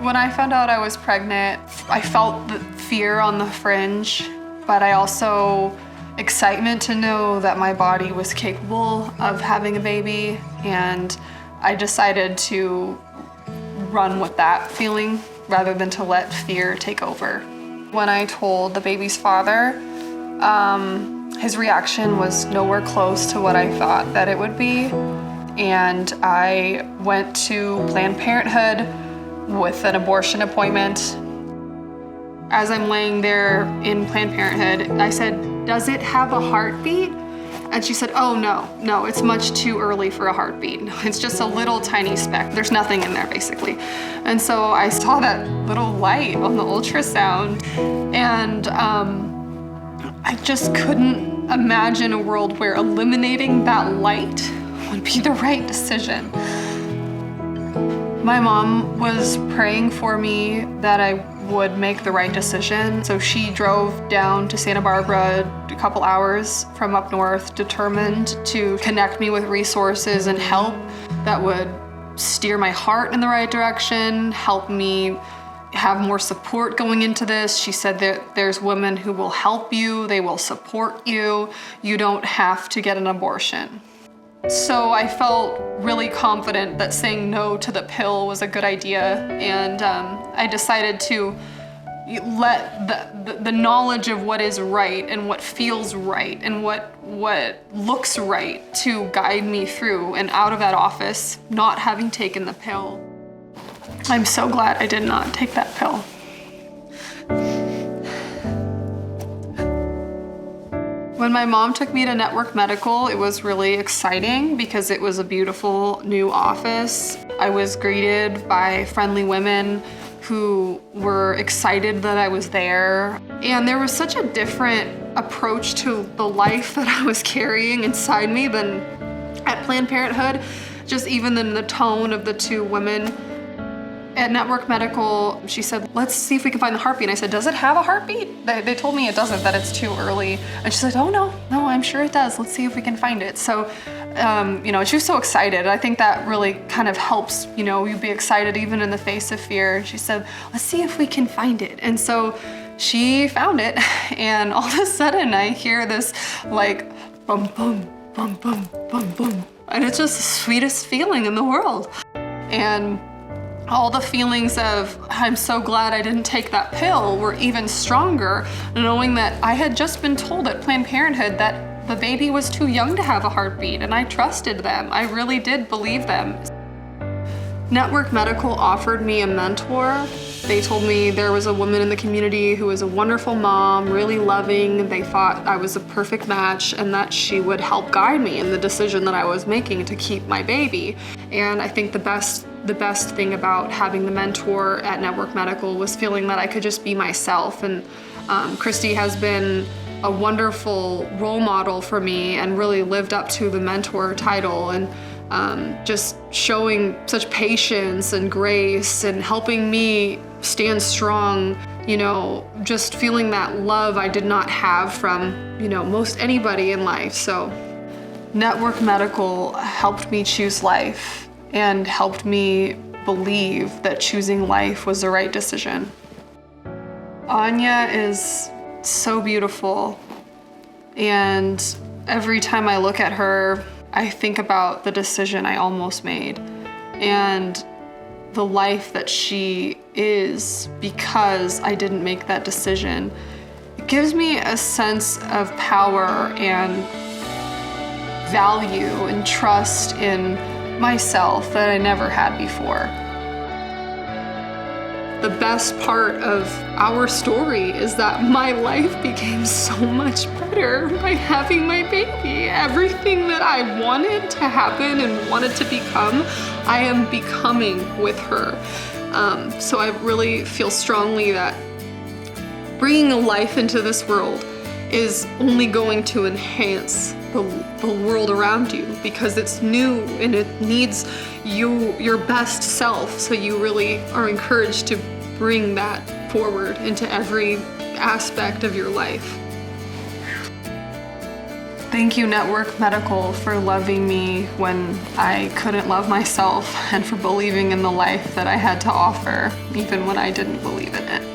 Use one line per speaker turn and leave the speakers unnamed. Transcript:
When I found out I was pregnant, I felt the fear on the fringe, but I also excitement to know that my body was capable of having a baby, and I decided to run with that feeling rather than to let fear take over. When I told the baby's father, his reaction was nowhere close to what I thought that it would be, and I went to Planned Parenthood with an abortion appointment. As I'm laying there in Planned Parenthood, I said, "Does it have a heartbeat?" And she said, "Oh no, it's much too early for a heartbeat. It's just a little tiny speck. There's nothing in there basically." And so I saw that little light on the ultrasound, and I just couldn't imagine a world where eliminating that light would be the right decision. My mom was praying for me that I would make the right decision. So she drove down to Santa Barbara a couple hours from up north, determined to connect me with resources and help that would steer my heart in the right direction, help me have more support going into this. She said that there's women who will help you, they will support you, you don't have to get an abortion. So I felt really confident that saying no to the pill was a good idea, and I decided to let the knowledge of what is right and what feels right and what looks right to guide me through and out of that office, not having taken the pill. I'm so glad I did not take that pill. When my mom took me to Network Medical, it was really exciting because it was a beautiful new office. I was greeted by friendly women who were excited that I was there. And there was such a different approach to the life that I was carrying inside me than at Planned Parenthood, just even in the tone of the two women. At Network Medical, she said, "Let's see if we can find the heartbeat." And I said, "Does it have a heartbeat?" They told me it doesn't, that it's too early. And she said, "Oh no, I'm sure it does. Let's see if we can find it." So, she was so excited. I think that really kind of helps, you be excited even in the face of fear. She said, "Let's see if we can find it." And so she found it, and all of a sudden I hear this like, bum, bum, bum, bum, bum, bum. And it's just the sweetest feeling in the world. And all the feelings of, I'm so glad I didn't take that pill, were even stronger, knowing that I had just been told at Planned Parenthood that the baby was too young to have a heartbeat, and I trusted them. I really did believe them. Network Medical offered me a mentor. They told me there was a woman in the community who was a wonderful mom, really loving. They thought I was a perfect match and that she would help guide me in the decision that I was making to keep my baby. And I think the best thing about having the mentor at Network Medical was feeling that I could just be myself. And Christy has been a wonderful role model for me and really lived up to the mentor title, and just showing such patience and grace and helping me stand strong, just feeling that love I did not have from, most anybody in life. So Network Medical helped me choose life and helped me believe that choosing life was the right decision. Anya is so beautiful, and every time I look at her, I think about the decision I almost made and the life that she is because I didn't make that decision. It gives me a sense of power and value and trust in myself that I never had before. The best part of our story is that my life became so much better by having my baby. Everything that I wanted to happen and wanted to become, I am becoming with her. So I really feel strongly that bringing a life into this world is only going to enhance the world around you, because it's new and it needs your best self. So you really are encouraged to bring that forward into every aspect of your life. Thank you, Network Medical, for loving me when I couldn't love myself and for believing in the life that I had to offer, even when I didn't believe in it.